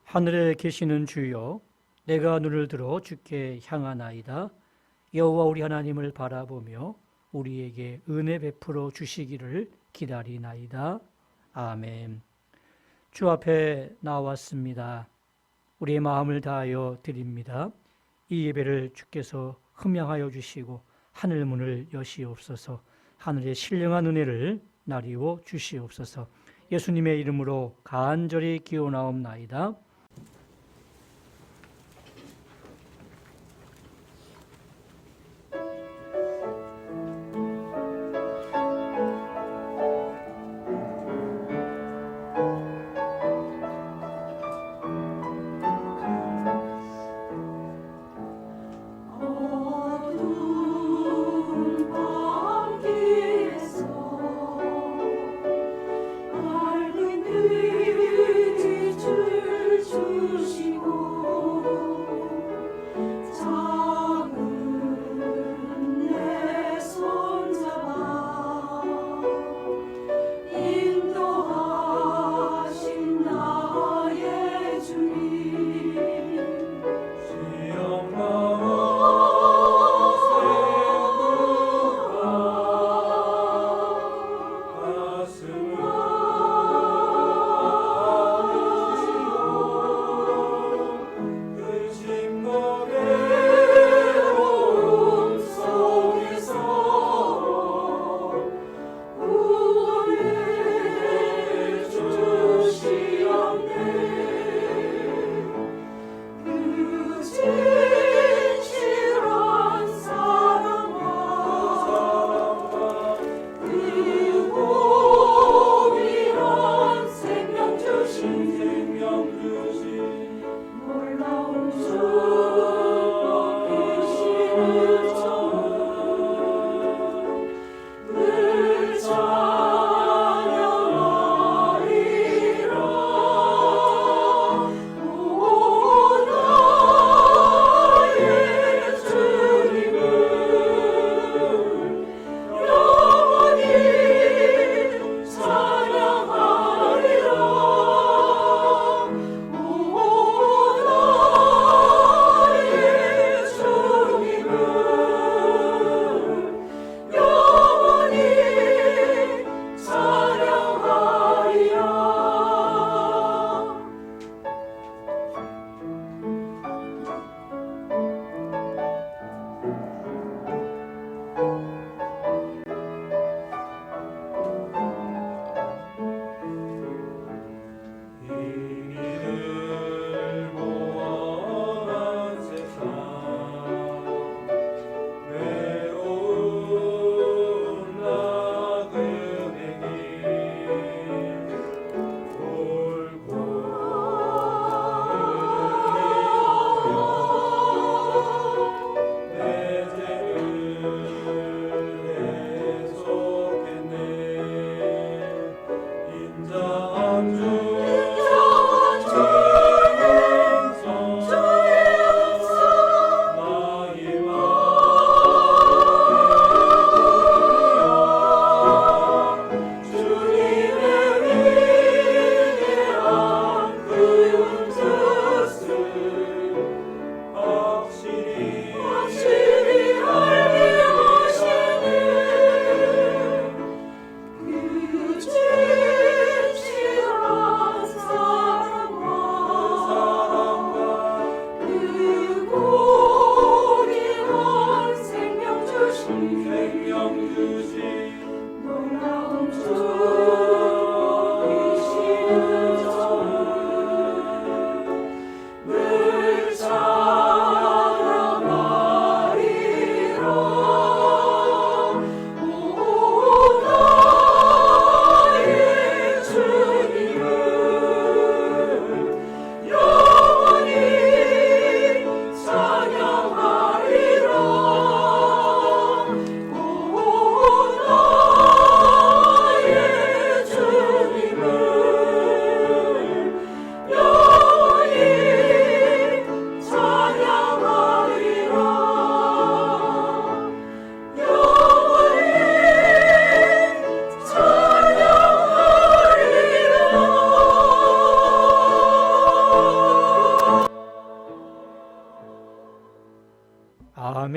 하늘에 계시는 주여, 내가 눈을 들어 주께 향하나이다. 여호와 우리 하나님을 바라보며 우리에게 은혜 베풀어 주시기를 기다리나이다. 아멘. 주 앞에 나왔습니다. 우리의 마음을 다하여 드립니다. 이 예배를 주께서 흠양하여 주시고 하늘 문을 여시옵소서. 하늘의 신령한 은혜를 나리워 주시옵소서. 예수님의 이름으로 간절히 기원하옵나이다.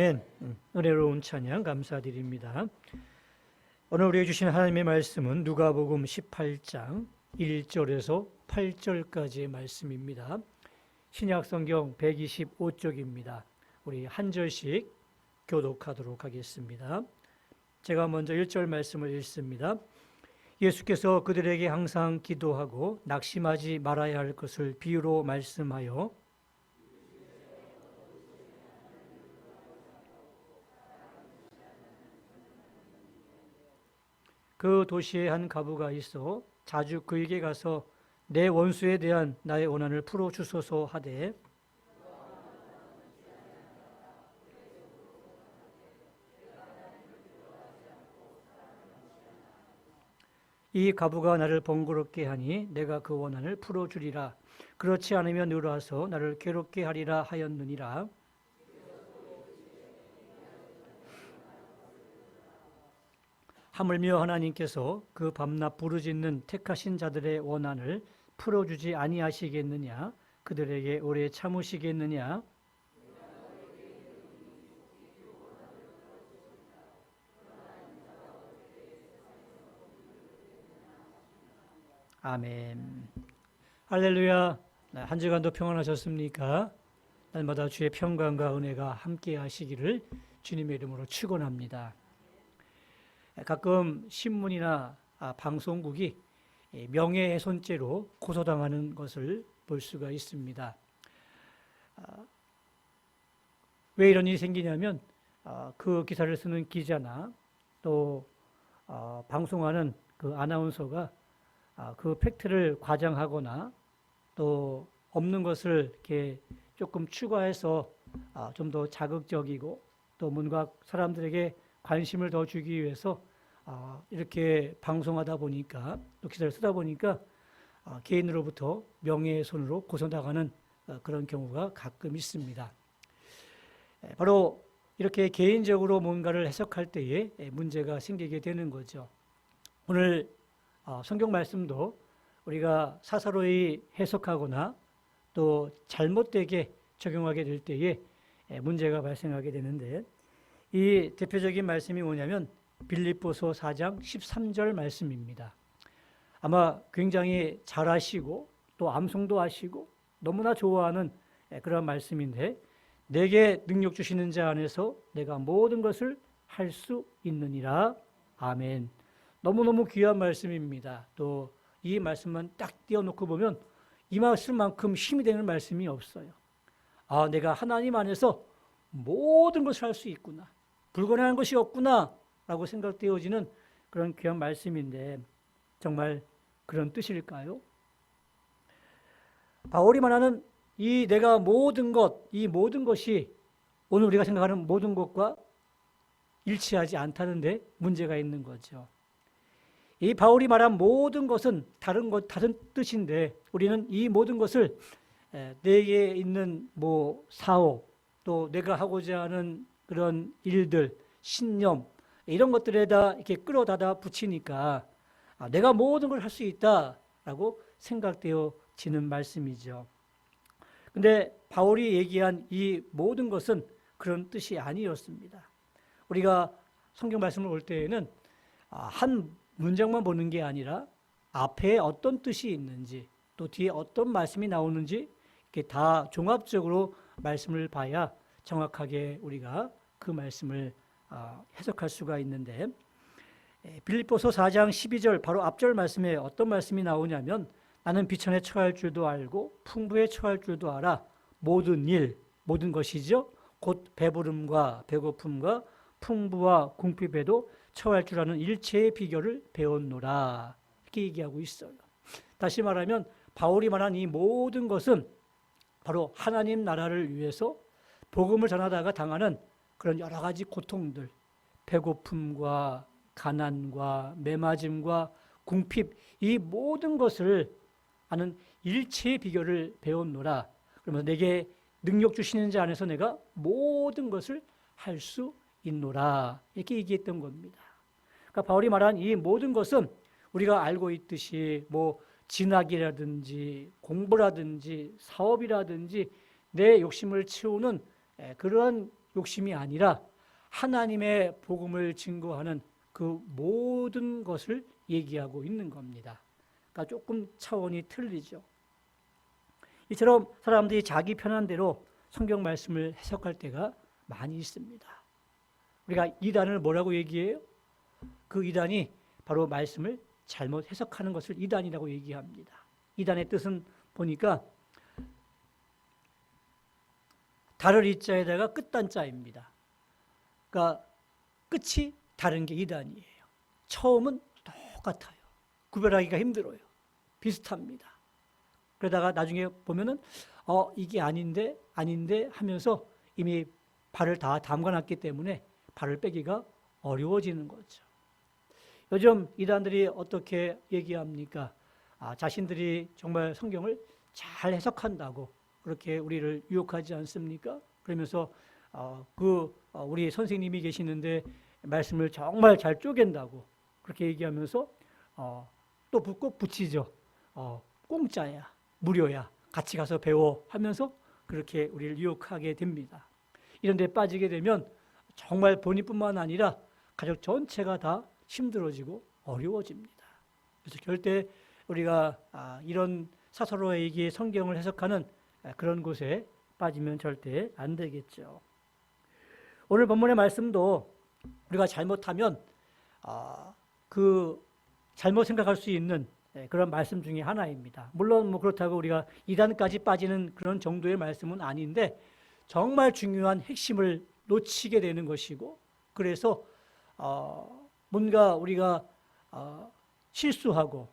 아멘. 은혜로운 찬양 감사드립니다. 오늘 우리에게 주신 하나님의 말씀은 누가복음 18장 1절에서 8절까지의 말씀입니다. 신약성경 125쪽입니다. 우리 한 절씩 교독하도록 하겠습니다. 제가 먼저 1절 말씀을 읽습니다. 예수께서 그들에게 항상 기도하고 낙심하지 말아야 할 것을 비유로 말씀하여 그 도시에 한 과부가 있어 자주 그에게 가서 내 원수에 대한 나의 원한을 풀어주소서 하되 이 과부가 나를 번거롭게 하니 내가 그 원한을 풀어주리라. 그렇지 않으면 늘어서 나를 괴롭게 하리라 하였느니라. 하물며 하나님께서 그 밤낮 부르짖는 택하신 자들의 원한을 풀어주지 아니하시겠느냐? 그들에게 오래 참으시겠느냐? 아멘. 할렐루야. 한 주간도 평안하셨습니까? 날마다 주의 평강과 은혜가 함께 하시기를 주님의 이름으로 축원합니다. 가끔 신문이나 방송국이 명예훼손죄로 고소당하는 것을 볼 수가 있습니다. 왜 이런 일이 생기냐면 그 기사를 쓰는 기자나 또 방송하는 그 아나운서가 그 팩트를 과장하거나 또 없는 것을 이렇게 조금 추가해서 좀 더 자극적이고 또 뭔가 사람들에게 관심을 더 주기 위해서 이렇게 방송하다 보니까 또 기사를 쓰다 보니까 개인으로부터 명예훼손으로 고소당하는 그런 경우가 가끔 있습니다. 바로 이렇게 개인적으로 뭔가를 해석할 때에 문제가 생기게 되는 거죠. 오늘 성경 말씀도 우리가 사사로이 해석하거나 또 잘못되게 적용하게 될 때에 문제가 발생하게 되는데 이 대표적인 말씀이 뭐냐면 빌립보서 4장 13절 말씀입니다. 아마 굉장히 잘 아시고 또 암송도 하시고 너무나 좋아하는 그런 말씀인데 내게 능력 주시는 자 안에서 내가 모든 것을 할 수 있느니라. 아멘. 너무너무 귀한 말씀입니다. 또 이 말씀만 딱 띄워놓고 보면 이 말씀만큼 힘이 되는 말씀이 없어요. 내가 하나님 안에서 모든 것을 할 수 있구나. 불가능한 것이 없구나 라고 생각되어지는 그런 귀한 말씀인데 정말 그런 뜻일까요? 바울이 말하는 이 내가 모든 것, 이 모든 것이 오늘 우리가 생각하는 모든 것과 일치하지 않다는데 문제가 있는 거죠. 이 바울이 말한 모든 것은 다른 뜻인데 우리는 이 모든 것을 내게 있는 사업 또 내가 하고자 하는 그런 일들, 신념 이런 것들에다 이렇게 끌어다다 붙이니까 내가 모든 걸 할 수 있다라고 생각되어지는 말씀이죠. 근데 바울이 얘기한 이 모든 것은 그런 뜻이 아니었습니다. 우리가 성경 말씀을 볼 때에는 한 문장만 보는 게 아니라 앞에 어떤 뜻이 있는지 또 뒤에 어떤 말씀이 나오는지 이렇게 다 종합적으로 말씀을 봐야 정확하게 우리가 그 말씀을 해석할 수가 있는데 빌립보서 4장 12절 바로 앞절 말씀에 어떤 말씀이 나오냐면 나는 비천에 처할 줄도 알고 풍부에 처할 줄도 알아 모든 일, 모든 것이죠. 곧 배부름과 배고픔과 풍부와 궁핍에도 처할 줄 아는 일체의 비결을 배웠노라 이렇게 얘기하고 있어요. 다시 말하면 바울이 말한 이 모든 것은 바로 하나님 나라를 위해서 복음을 전하다가 당하는 그런 여러 가지 고통들, 배고픔과 가난과 매맞음과 궁핍 이 모든 것을 아는 일체의 비결을 배웠노라. 그러면서 내게 능력 주시는 자 안에서 내가 모든 것을 할 수 있노라 이렇게 얘기했던 겁니다. 그러니까 바울이 말한 이 모든 것은 우리가 알고 있듯이 진학이라든지 공부라든지 사업이라든지 내 욕심을 채우는 그러한 욕심이 아니라 하나님의 복음을 증거하는 그 모든 것을 얘기하고 있는 겁니다. 그러니까 조금 차원이 틀리죠. 이처럼 사람들이 자기 편한 대로 성경 말씀을 해석할 때가 많이 있습니다. 우리가 이단을 뭐라고 얘기해요? 그 이단이 바로 말씀을 잘못 해석하는 것을 이단이라고 얘기합니다. 이단의 뜻은 보니까 달을 이자에다가 끝단자입니다. 그러니까 끝이 다른 게 이단이에요. 처음은 똑같아요. 구별하기가 힘들어요. 비슷합니다. 그러다가 나중에 보면은 이게 아닌데 하면서 이미 발을 다 담가놨기 때문에 발을 빼기가 어려워지는 거죠. 요즘 이단들이 어떻게 얘기합니까? 자신들이 정말 성경을 잘 해석한다고 그렇게 우리를 유혹하지 않습니까? 그러면서 우리 선생님이 계시는데 말씀을 정말 잘 쪼갠다고 그렇게 얘기하면서 또 꼭 붙이죠. 공짜야, 무료야, 같이 가서 배워 하면서 그렇게 우리를 유혹하게 됩니다. 이런 데 빠지게 되면 정말 본인뿐만 아니라 가족 전체가 다 힘들어지고 어려워집니다. 그래서 절대 우리가 이런 사사로에게 성경을 해석하는 그런 곳에 빠지면 절대 안 되겠죠. 오늘 본문의 말씀도 우리가 잘못하면 그 잘못 생각할 수 있는 그런 말씀 중에 하나입니다. 물론 그렇다고 우리가 이단까지 빠지는 그런 정도의 말씀은 아닌데 정말 중요한 핵심을 놓치게 되는 것이고, 그래서 뭔가 우리가 실수하고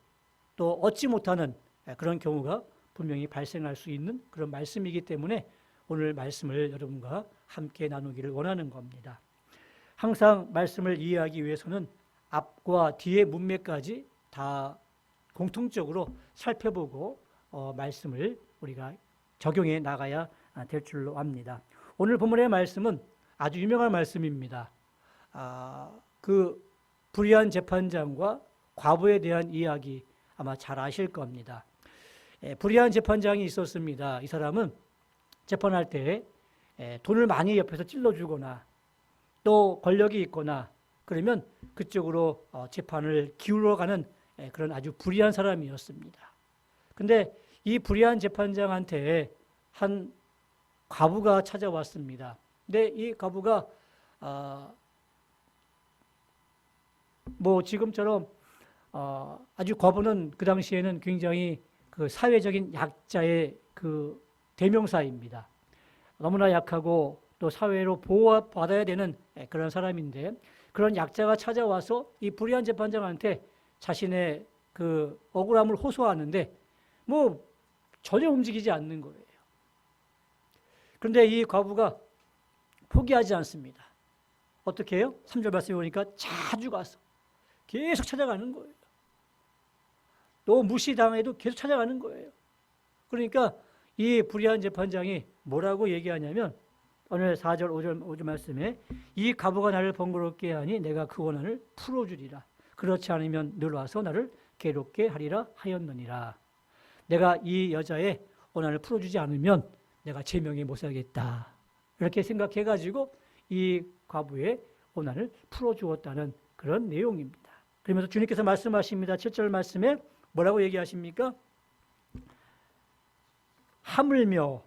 또 얻지 못하는 그런 경우가 분명히 발생할 수 있는 그런 말씀이기 때문에 오늘 말씀을 여러분과 함께 나누기를 원하는 겁니다. 항상 말씀을 이해하기 위해서는 앞과 뒤의 문맥까지 다 공통적으로 살펴보고 말씀을 우리가 적용해 나가야 될 줄로 압니다. 오늘 본문의 말씀은 아주 유명한 말씀입니다. 그 불의한 재판장과 과부에 대한 이야기 아마 잘 아실 겁니다. 불의한 재판장이 있었습니다. 이 사람은 재판할 때 돈을 많이 옆에서 찔러주거나 또 권력이 있거나 그러면 그쪽으로 재판을 기울어가는 그런 아주 불의한 사람이었습니다. 근데 이 불의한 재판장한테 한 과부가 찾아왔습니다. 근데 이 과부가 지금처럼 아주 과부는 그 당시에는 굉장히 그 사회적인 약자의 그 대명사입니다. 너무나 약하고 또 사회로 보호받아야 되는 그런 사람인데, 그런 약자가 찾아와서 이 불의한 재판장한테 자신의 그 억울함을 호소하는데 전혀 움직이지 않는 거예요. 그런데 이 과부가 포기하지 않습니다. 어떻게 해요? 3절 말씀에 보니까 자주 가서 계속 찾아가는 거예요. 또 무시당해도 계속 찾아가는 거예요. 그러니까 이 불의한 재판장이 뭐라고 얘기하냐면 오늘 4절 5절 말씀에 이 과부가 나를 번거롭게 하니 내가 그 원한을 풀어주리라. 그렇지 않으면 늘 와서 나를 괴롭게 하리라 하였느니라. 내가 이 여자의 원한을 풀어주지 않으면 내가 제명에 못 살겠다. 이렇게 생각해가지고 이 과부의 원한을 풀어주었다는 그런 내용입니다. 그러면서 주님께서 말씀하십니다. 7절 말씀에 뭐라고 얘기하십니까? 하물며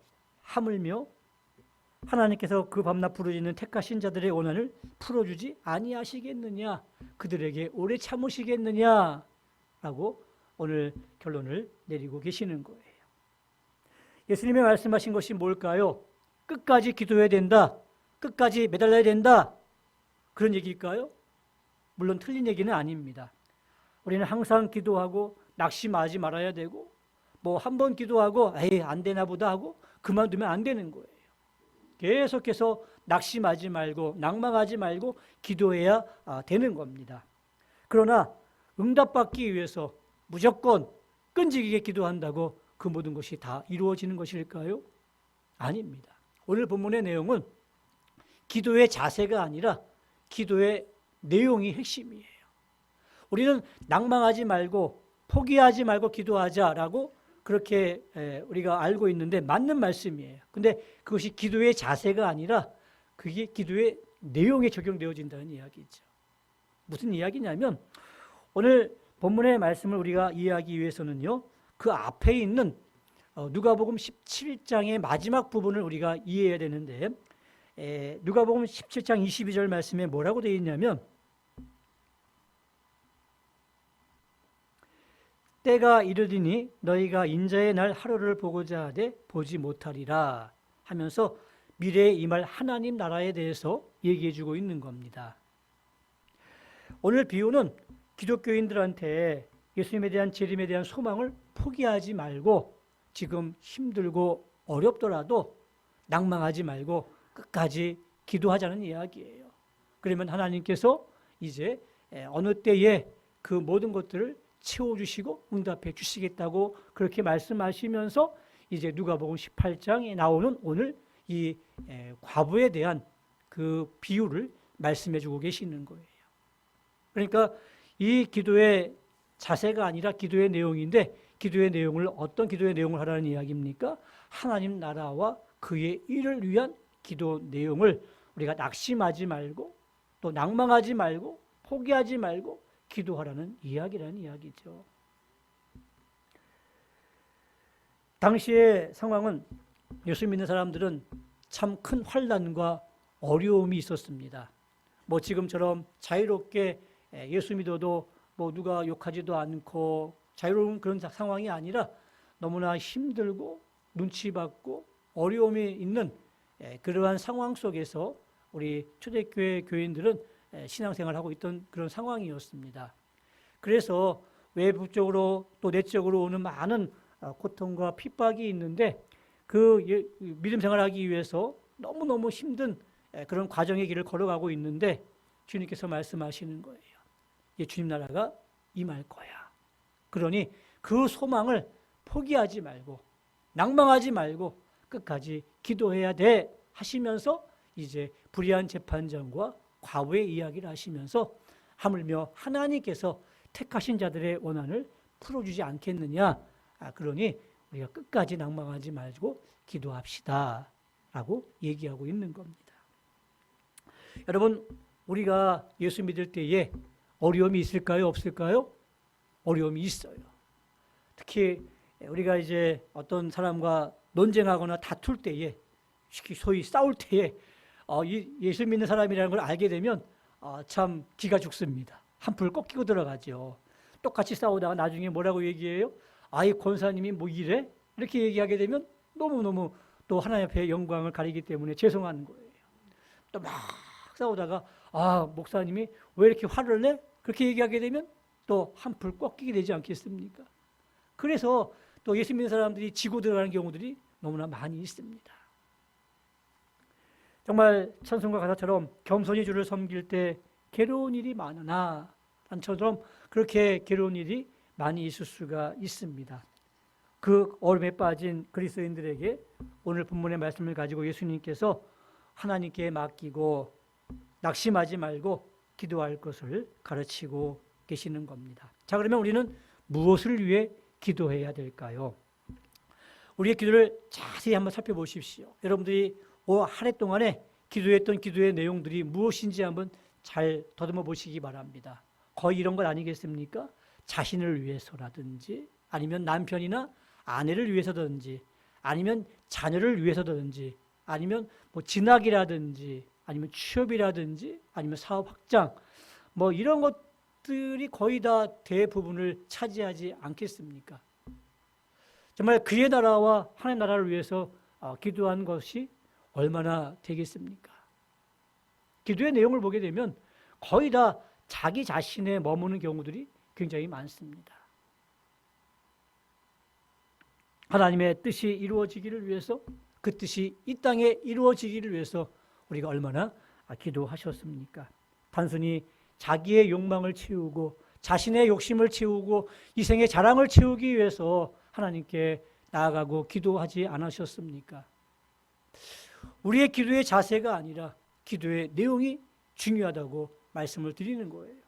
하나님께서 그 밤낮 부르짖는 택하신 자들의 원한을 풀어주지 아니하시겠느냐, 그들에게 오래 참으시겠느냐 라고 오늘 결론을 내리고 계시는 거예요. 예수님이 말씀하신 것이 뭘까요? 끝까지 기도해야 된다, 끝까지 매달려야 된다, 그런 얘기일까요? 물론 틀린 얘기는 아닙니다. 우리는 항상 기도하고 낙심하지 말아야 되고 한 번 기도하고 안 되나 보다 하고 그만두면 안 되는 거예요. 계속해서 낙심하지 말고 낭망하지 말고 기도해야 되는 겁니다. 그러나 응답받기 위해서 무조건 끈질기게 기도한다고 그 모든 것이 다 이루어지는 것일까요? 아닙니다. 오늘 본문의 내용은 기도의 자세가 아니라 기도의 내용이 핵심이에요. 우리는 낭망하지 말고 포기하지 말고 기도하자라고 그렇게 우리가 알고 있는데 맞는 말씀이에요. 근데 그것이 기도의 자세가 아니라 그게 기도의 내용에 적용되어진다는 이야기죠. 무슨 이야기냐면 오늘 본문의 말씀을 우리가 이해하기 위해서는요, 그 앞에 있는 누가복음 17장의 마지막 부분을 우리가 이해해야 되는데, 누가복음 17장 22절 말씀에 뭐라고 되어 있냐면, 때가 이르리니 너희가 인자의 날 하루를 보고자 하되 보지 못하리라 하면서 미래에 임할 하나님 나라에 대해서 얘기해 주고 있는 겁니다. 오늘 비유는 기독교인들한테 예수님에 대한 재림에 대한 소망을 포기하지 말고 지금 힘들고 어렵더라도 낭망하지 말고 끝까지 기도하자는 이야기예요. 그러면 하나님께서 이제 어느 때에 그 모든 것들을 채워주시고 응답해 주시겠다고 그렇게 말씀하시면서 이제 누가복음 18장에 나오는 오늘 이 과부에 대한 그 비유를 말씀해 주고 계시는 거예요. 그러니까 이 기도의 자세가 아니라 기도의 내용인데, 기도의 내용을 어떤 기도의 내용을 하라는 이야기입니까? 하나님 나라와 그의 일을 위한 기도 내용을 우리가 낙심하지 말고 또 낭망하지 말고 포기하지 말고 기도하라는 이야기라는 이야기죠. 당시의 상황은 예수 믿는 사람들은 참 큰 환난과 어려움이 있었습니다. 뭐 지금처럼 자유롭게 예수 믿어도 뭐 누가 욕하지도 않고 자유로운 그런 상황이 아니라 너무나 힘들고 눈치 받고 어려움이 있는 그러한 상황 속에서 우리 초대교회 교인들은 신앙생활을 하고 있던 그런 상황이었습니다. 그래서 외부적으로 또 내적으로 오는 많은 고통과 핍박이 있는데 그 믿음 생활하기 위해서 너무너무 힘든 그런 과정의 길을 걸어가고 있는데 주님께서 말씀하시는 거예요. 주님 나라가 임할 거야. 그러니 그 소망을 포기하지 말고 낭망하지 말고 끝까지 기도해야 돼 하시면서 이제 불의한 재판장과 과부의 이야기를 하시면서 하물며 하나님께서 택하신 자들의 원한을 풀어주지 않겠느냐. 그러니 우리가 끝까지 낭망하지 말고 기도합시다 라고 얘기하고 있는 겁니다. 여러분, 우리가 예수 믿을 때에 어려움이 있을까요? 없을까요? 어려움이 있어요. 특히 우리가 이제 어떤 사람과 논쟁하거나 다툴 때에, 소위 싸울 때에 예수 믿는 사람이라는 걸 알게 되면 참 기가 죽습니다. 한풀 꺾이고 들어가죠. 똑같이 싸우다가 나중에 뭐라고 얘기해요? 이 권사님이 뭐 이래? 이렇게 얘기하게 되면 너무너무 또 하나님 앞에 영광을 가리기 때문에 죄송한 거예요. 또 막 싸우다가 목사님이 왜 이렇게 화를 내? 그렇게 얘기하게 되면 또 한풀 꺾이게 되지 않겠습니까? 그래서 또 예수 믿는 사람들이 지고 들어가는 경우들이 너무나 많이 있습니다. 정말 찬송가 가사처럼 겸손히 주를 섬길 때 괴로운 일이 많으나 단처럼 그렇게 괴로운 일이 많이 있을 수가 있습니다. 그 어려움에 빠진 그리스도인들에게 오늘 본문의 말씀을 가지고 예수님께서 하나님께 맡기고 낙심하지 말고 기도할 것을 가르치고 계시는 겁니다. 자, 그러면 우리는 무엇을 위해 기도해야 될까요? 우리의 기도를 자세히 한번 살펴보십시오. 여러분들이 한 해 동안에 기도했던 기도의 내용들이 무엇인지 한번 잘 더듬어 보시기 바랍니다. 거의 이런 것 아니겠습니까? 자신을 위해서라든지 아니면 남편이나 아내를 위해서든지 아니면 자녀를 위해서든지 아니면 뭐 진학이라든지 아니면 취업이라든지 아니면 사업 확장 뭐 이런 것들이 거의 다 대부분을 차지하지 않겠습니까? 정말 그의 나라와 하나님 나라를 위해서 기도한 것이 얼마나 되겠습니까? 기도의 내용을 보게 되면 거의 다 자기 자신에 머무는 경우들이 굉장히 많습니다. 하나님의 뜻이 이루어지기를 위해서, 그 뜻이 이 땅에 이루어지기를 위해서 우리가 얼마나 기도하셨습니까? 단순히 자기의 욕망을 채우고 자신의 욕심을 채우고 이생의 자랑을 채우기 위해서 하나님께 나아가고 기도하지 않으셨습니까? 우리의 기도의 자세가 아니라 기도의 내용이 중요하다고 말씀을 드리는 거예요.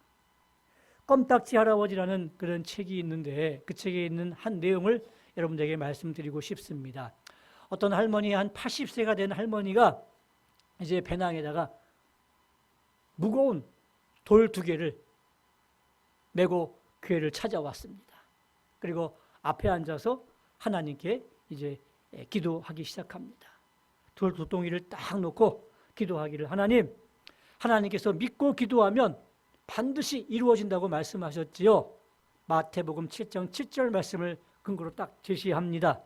껌딱지 할아버지라는 그런 책이 있는데 그 책에 있는 한 내용을 여러분들에게 말씀드리고 싶습니다. 어떤 할머니, 한 80세가 된 할머니가 이제 배낭에다가 무거운 돌 2개를 메고 교회를 찾아왔습니다. 그리고 앞에 앉아서 하나님께 이제 기도하기 시작합니다. 돌 2덩이를 딱 놓고 기도하기를, 하나님께서 믿고 기도하면 반드시 이루어진다고 말씀하셨지요. 마태복음 7장 7절 말씀을 근거로 딱 제시합니다.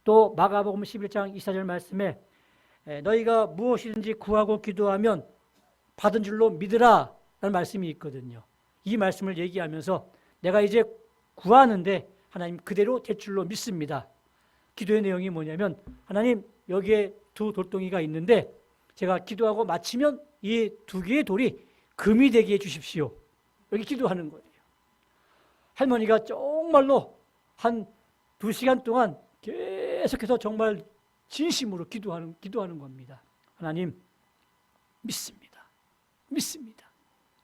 또 마가복음 11장 24절 말씀에 너희가 무엇이든지 구하고 기도하면 받은 줄로 믿으라 라는 말씀이 있거든요. 이 말씀을 얘기하면서 내가 이제 구하는데 하나님 그대로 될 줄로 믿습니다. 기도의 내용이 뭐냐면, 하나님 여기에 2 돌덩이가 있는데 제가 기도하고 마치면 이 2개의 돌이 금이 되게 해주십시오. 이렇게 기도하는 거예요. 할머니가 정말로 한 2시간 동안 계속해서 정말 진심으로 기도하는 겁니다. 하나님 믿습니다. 믿습니다.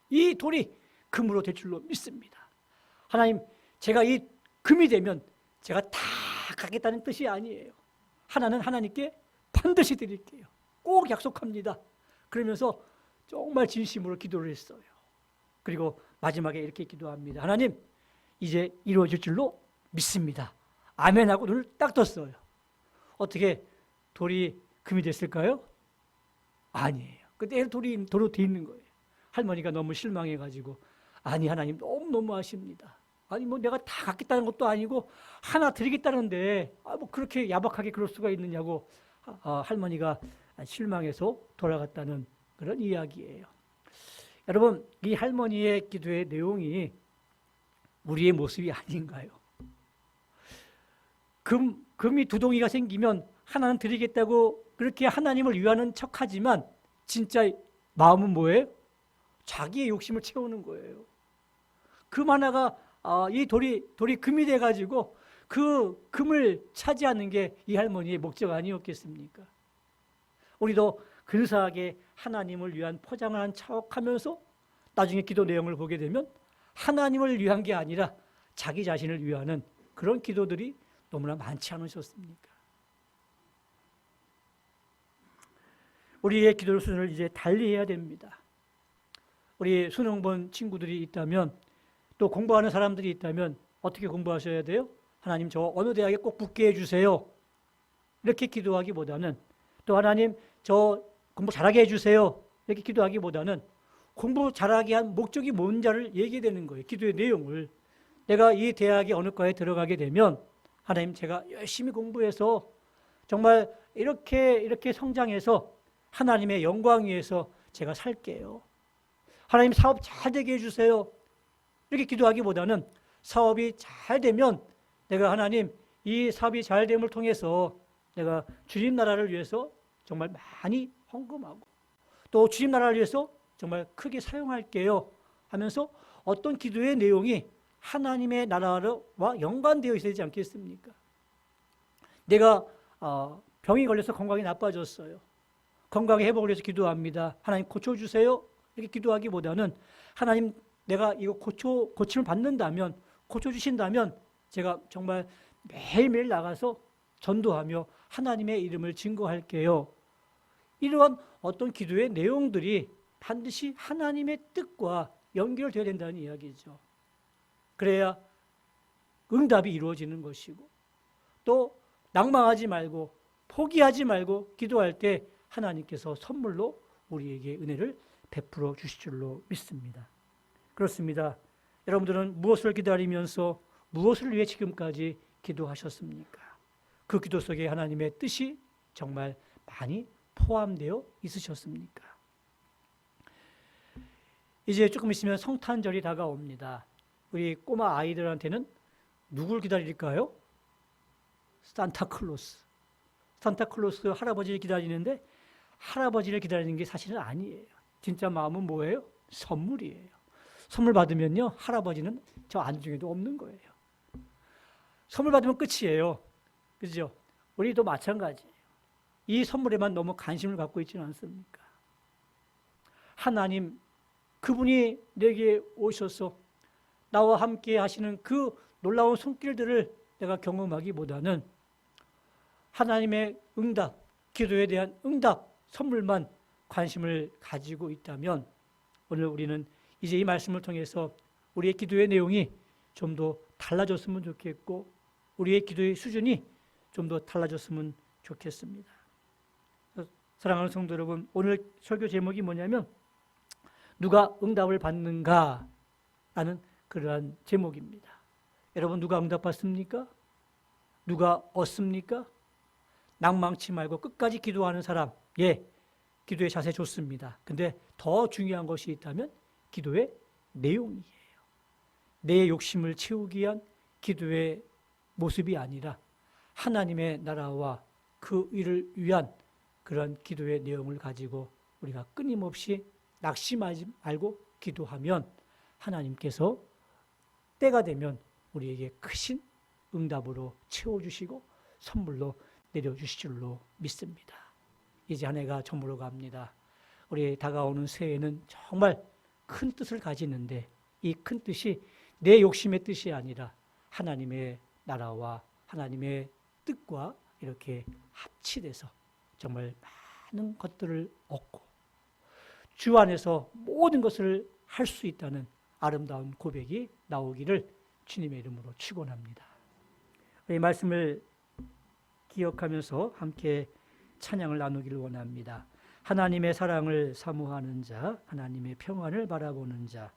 이 돌이 금으로 될 줄로 믿습니다. 하나님, 제가 이 금이 되면 제가 다 갖겠다는 뜻이 아니에요. 하나는 하나님께 반드시 드릴게요. 꼭 약속합니다. 그러면서 정말 진심으로 기도를 했어요. 그리고 마지막에 이렇게 기도합니다. 하나님, 이제 이루어질 줄로 믿습니다. 아멘하고 눈을 딱 떴어요. 어떻게 돌이 금이 됐을까요? 아니에요. 그때 돌이 도로 돼 있는 거예요. 할머니가 너무 실망해가지고, 아니 하나님 너무 아십니다. 아니 뭐 내가 다 갖겠다는 것도 아니고 하나 드리겠다는데 뭐 그렇게 야박하게 그럴 수가 있느냐고 할머니가 실망해서 돌아갔다는 그런 이야기예요. 여러분, 이 할머니의 기도의 내용이 우리의 모습이 아닌가요? 금이 2덩이가 생기면 하나는 드리겠다고 그렇게 하나님을 위하는 척하지만 진짜 마음은 뭐예요? 자기의 욕심을 채우는 거예요. 금 하나가 이 돌이 금이 돼가지고 그 금을 차지하는 게 이 할머니의 목적 아니었겠습니까? 우리도 근사하게 하나님을 위한 포장을 한 척하면서 나중에 기도 내용을 보게 되면 하나님을 위한 게 아니라 자기 자신을 위하는 그런 기도들이 너무나 많지 않으셨습니까? 우리의 기도 수준을 이제 달리해야 됩니다. 우리 수능 본 친구들이 있다면, 또 공부하는 사람들이 있다면 어떻게 공부하셔야 돼요? 하나님, 저 어느 대학에 꼭 붙게 해주세요. 이렇게 기도하기보다는, 또 하나님 저 공부 잘하게 해주세요. 이렇게 기도하기보다는 공부 잘하게 한 목적이 뭔지를 얘기해야 되는 거예요. 기도의 내용을. 내가 이 대학에 어느 과에 들어가게 되면 하나님, 제가 열심히 공부해서 정말 이렇게 성장해서 하나님의 영광 위해서 제가 살게요. 하나님, 사업 잘 되게 해주세요. 이렇게 기도하기보다는 사업이 잘 되면 내가 하나님, 이 사업이 잘 됨을 통해서 내가 주님 나라를 위해서 정말 많이 헌금하고 또 주님 나라를 위해서 정말 크게 사용할게요 하면서 어떤 기도의 내용이 하나님의 나라와 연관되어 있어야 되지 않겠습니까? 내가 병이 걸려서 건강이 나빠졌어요. 건강의 회복을 위해서 기도합니다. 하나님 고쳐주세요. 이렇게 기도하기보다는 하나님, 내가 이거 고침을 받는다면, 고쳐주신다면 제가 정말 매일매일 나가서 전도하며 하나님의 이름을 증거할게요. 이러한 어떤 기도의 내용들이 반드시 하나님의 뜻과 연결되어야 된다는 이야기죠. 그래야 응답이 이루어지는 것이고, 또 낭망하지 말고 포기하지 말고 기도할 때 하나님께서 선물로 우리에게 은혜를 베풀어 주실 줄로 믿습니다. 그렇습니다. 여러분들은 무엇을 기다리면서 무엇을 위해 지금까지 기도하셨습니까? 그 기도 속에 하나님의 뜻이 정말 많이 포함되어 있으셨습니까? 이제 조금 있으면 성탄절이 다가옵니다. 우리 꼬마 아이들한테는 누굴 기다릴까요? 산타클로스 할아버지를 기다리는데, 할아버지를 기다리는 게 사실은 아니에요. 진짜 마음은 뭐예요? 선물이에요. 선물 받으면요, 할아버지는 저 안중에도 없는 거예요. 선물 받으면 끝이에요. 그죠? 우리도 마찬가지예요. 이 선물에만 너무 관심을 갖고 있지는 않습니까? 하나님, 그분이 내게 오셔서 나와 함께 하시는 그 놀라운 손길들을 내가 경험하기보다는 하나님의 응답, 기도에 대한 응답, 선물만 관심을 가지고 있다면 오늘 우리는 이제 이 말씀을 통해서 우리의 기도의 내용이 좀 더 달라졌으면 좋겠고 우리의 기도의 수준이 좀 더 달라졌으면 좋겠습니다. 사랑하는 성도 여러분, 오늘 설교 제목이 뭐냐면 누가 응답을 받는가 라는 그러한 제목입니다. 여러분, 누가 응답 받습니까? 누가 얻습니까? 낭망치 말고 끝까지 기도하는 사람, 기도의 자세 좋습니다. 근데 더 중요한 것이 있다면 기도의 내용이에요. 내 욕심을 채우기 위한 기도의 모습이 아니라 하나님의 나라와 그 일을 위한 그런 기도의 내용을 가지고 우리가 끊임없이 낙심하지 말고 기도하면 하나님께서 때가 되면 우리에게 크신 응답으로 채워주시고 선물로 내려주실 줄로 믿습니다. 이제 한 해가 저물어 갑니다. 우리 다가오는 새해는 정말 큰 뜻을 가지는데 이 큰 뜻이 내 욕심의 뜻이 아니라 하나님의 나라와 하나님의 뜻과 이렇게 합치돼서 정말 많은 것들을 얻고 주 안에서 모든 것을 할 수 있다는 아름다운 고백이 나오기를 주님의 이름으로 축원합니다. 이 말씀을 기억하면서 함께 찬양을 나누기를 원합니다. 하나님의 사랑을 사모하는 자, 하나님의 평안을 바라보는 자,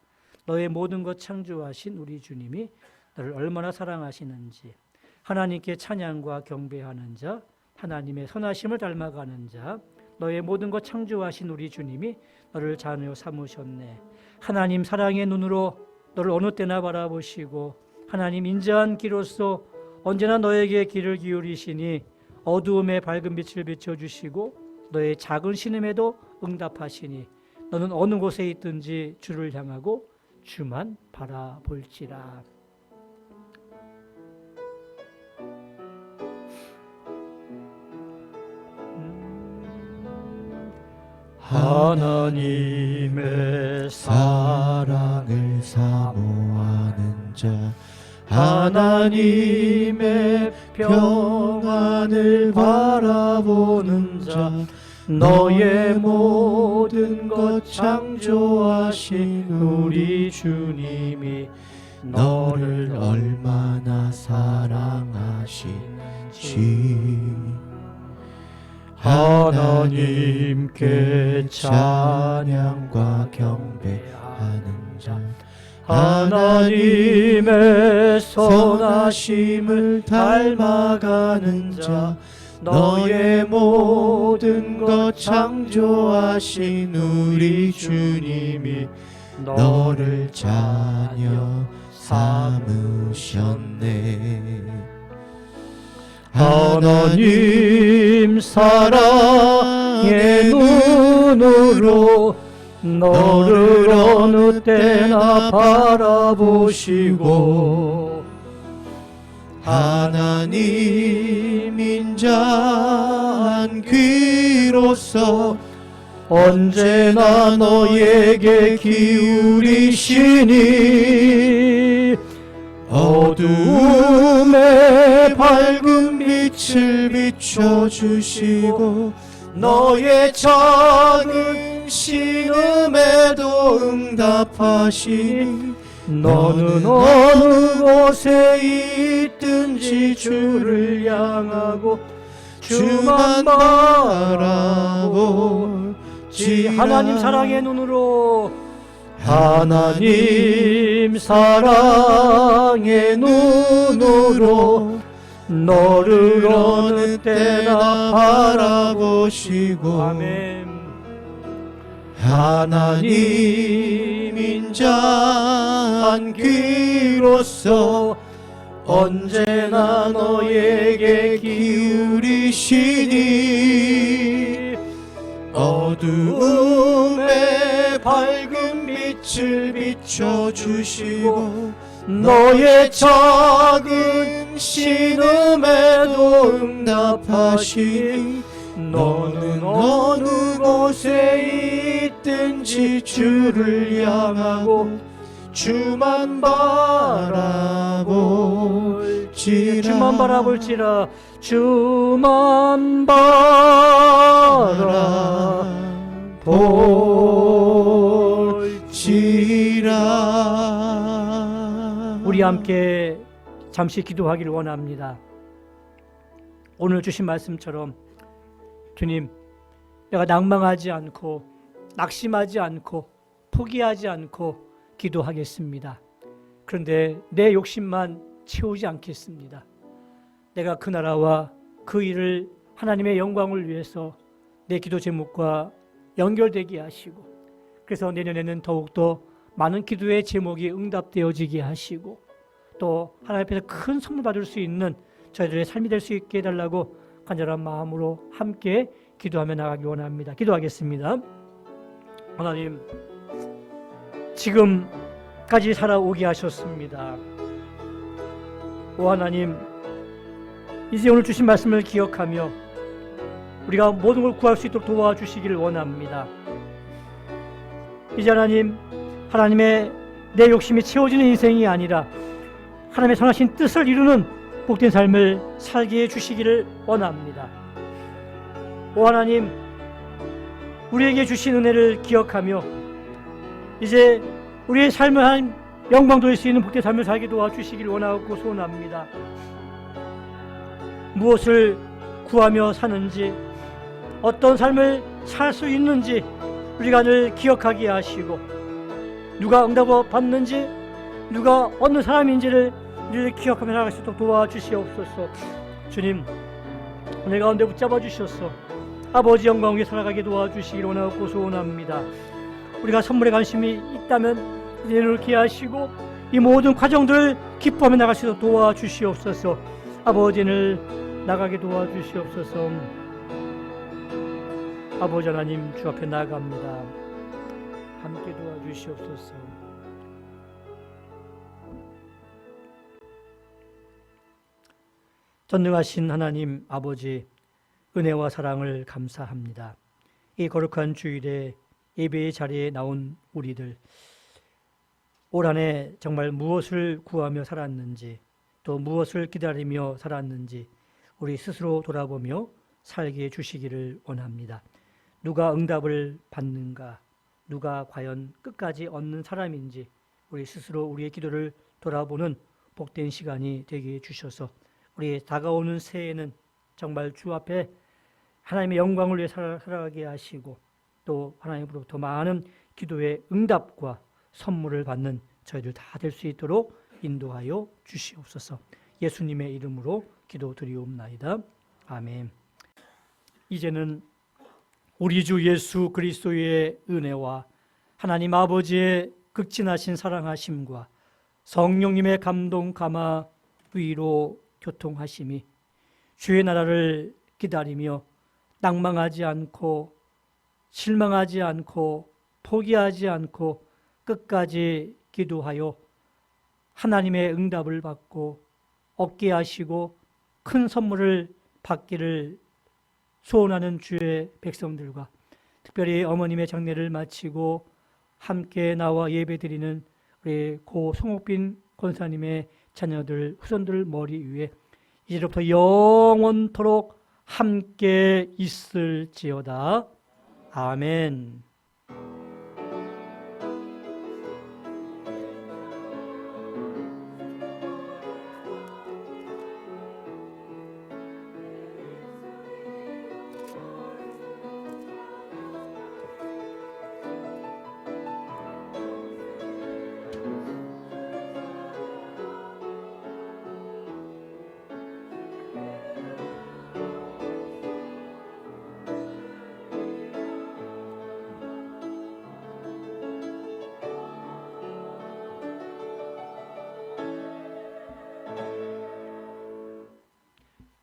너의 모든 것 창조하신 우리 주님이 너를 얼마나 사랑하시는지, 하나님께 찬양과 경배하는 자, 하나님의 선하심을 닮아가는 자, 너의 모든 것 창조하신 우리 주님이 너를 자녀 삼으셨네. 하나님 사랑의 눈으로 너를 어느 때나 바라보시고 하나님 인자한 기로서 언제나 너에게 귀를 기울이시니 어두움에 밝은 빛을 비춰주시고 너의 작은 신음에도 응답하시니 너는 어느 곳에 있든지 주를 향하고 주만 바라볼지라. 하나님의 사랑을 사모하는 자, 하나님의 평안을 바라보는 자, 너의 모든 것 창조하신 우리 주님이 너를 얼마나 사랑하시는지 하나님께 찬양과 경배하는 자, 하나님의 선하심을 닮아가는 자, 너의 모든 것 창조하신 우리 주님이 너를 자녀 삼으셨네. 하나님 사랑의 눈으로 너를 어느 때나 바라보시고 하나님 인자한 귀로서 언제나 너에게 기울이시니 어두움에 밝은 빛을 비춰주시고 너의 작은 신음에도 응답하시니 너는 어느 곳에 있든지 주를 향하고 주만 바라볼지. 하나님 사랑의 눈으로, 하나님 사랑의 눈으로 너를 어느 때나 바라보시고 아멘. 하나님 인자한 귀로서 언제나 너에게 기울이시니 어두움에 밝은 빛을 비춰주시고 너의 작은 신음에도 응답하시니 너는 어느 곳에 있든지 주를 향하고 주만 바라볼지라. 주만 바라볼지라. 주만 볼지라. 우리 함께 잠시 기도하기를 원합니다. 오늘 주신 말씀처럼 주님, 내가 낭망하지 않고 낙심하지 않고 포기하지 않고 기도하겠습니다. 그런데 내 욕심만 채우지 않겠습니다. 내가 그 나라와 그 일을 하나님의 영광을 위해서 내 기도 제목과 연결되게 하시고, 그래서 내년에는 더욱더 많은 기도의 제목이 응답되어지게 하시고, 또 하나님 앞에서 큰 선물 받을 수 있는 저희들의 삶이 될 수 있게 해달라고 간절한 마음으로 함께 기도하며 나가기 원합니다. 기도하겠습니다. 하나님, 지금까지 살아오게 하셨습니다. 오 하나님, 이제 오늘 주신 말씀을 기억하며 우리가 모든 걸 구할 수 있도록 도와주시기를 원합니다. 이제 하나님, 하나님의 내 욕심이 채워지는 인생이 아니라 하나님의 선하신 뜻을 이루는 복된 삶을 살게 해주시기를 원합니다. 오 하나님, 우리에게 주신 은혜를 기억하며 이제 우리의 삶을 하나님 영광 돌릴 수 있는 복된 삶을 살게 도와주시기를 원하고 소원합니다. 무엇을 구하며 사는지, 어떤 삶을 살 수 있는지 우리가 늘 기억하게 하시고, 누가 응답을 받는지, 누가 어느 사람인지를 늘 기억하며 나아갈 수 있도록 도와주시옵소서. 주님, 내 가운데 붙잡아 주셔서 아버지 영광 위에 살아가게 도와주시기를 원하고 소원합니다. 우리가 선물에 관심이 있다면 내놓게 하시고, 이 모든 과정들을 기뻐하며 나갈 수 있도록 도와주시옵소서. 아버지를 나가게 도와주시옵소서. 아버지 하나님, 주 앞에 나아갑니다. 함께 도와주시옵소서. 전능하신 하나님 아버지, 은혜와 사랑을 감사합니다. 이 거룩한 주일에 예배의 자리에 나온 우리들, 올 한 해 정말 무엇을 구하며 살았는지, 또 무엇을 기다리며 살았는지 우리 스스로 돌아보며 살게 해주시기를 원합니다. 누가 응답을 받는가, 누가 과연 끝까지 얻는 사람인지 우리 스스로 우리의 기도를 돌아보는 복된 시간이 되게 해주셔서 우리 다가오는 새해에는 정말 주 앞에 하나님의 영광을 위해 살아가게 하시고, 또 하나님으로부터 많은 기도의 응답과 선물을 받는 저희들 다 될 수 있도록 인도하여 주시옵소서. 예수님의 이름으로 기도드리옵나이다. 아멘. 이제는 우리 주 예수 그리스도의 은혜와 하나님 아버지의 극진하신 사랑하심과 성령님의 감동 감화 위로 교통하심이 주의 나라를 기다리며 낭망하지 않고 실망하지 않고 포기하지 않고 끝까지 기도하여 하나님의 응답을 받고 얻게 하시고 큰 선물을 받기를 소원하는 주의 백성들과, 특별히 어머님의 장례를 마치고 함께 나와 예배드리는 우리 고 송옥빈 권사님의 자녀들, 후손들 머리 위에 이제부터 영원토록 함께 있을지어다. 아멘.